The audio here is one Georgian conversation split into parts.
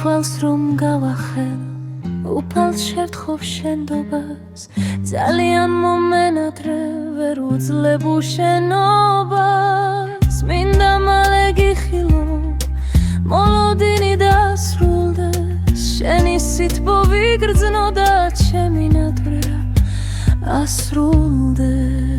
სიტყველს რომ გავახელ უფალს შევთხოვ შენდობას ძალიან მომენადრე ვერ უძლებ უშენობას მინდა მალე გიხილო მოლოდინი დასრულდეს შენი სითბო ვიგრძნო და ჩემი ნადვრა ასრულდეს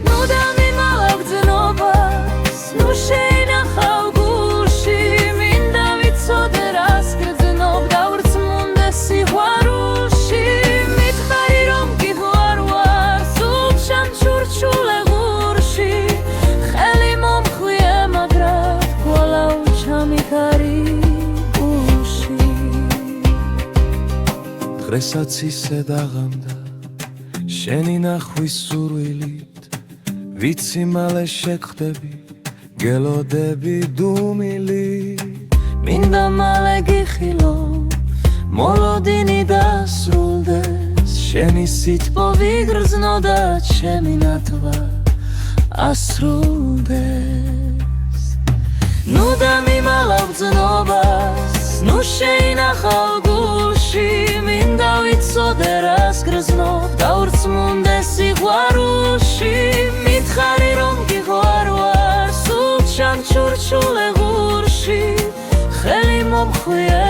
ნუ დამიმალავ გრძნობას ნუ შეინახავ გულში მინდა ვიცოდე რას გრძნობ დავრწმუნდეს სიყვარულში მითხარი რომ გიღვარ ვარ სულ ჩამჩურჩულე ღურში ხელი მომხვიე მაგრად გვალავ ჩამიქარი გულში დღესაც ისე დაღამდა შენი ნახვის სურვილით ვიცი მალე შეგხვდები გელოდები დუმილი მინდა მალე გიხილო მოლოდინი დასრულდეს შენი სითბო ვიგრძნო და ჩემი ნათვა ასრულდეს ნუ დამიმალავ გრძნობას ნუ შეინახავ გულში მინდა ვიცოდე რას გრძნობ დავრწმუნდეს სიყვარულში მითხარი რომ გიღვარ ვარ სულ ჩამჩურჩულე ღურში ხელი მომხვიე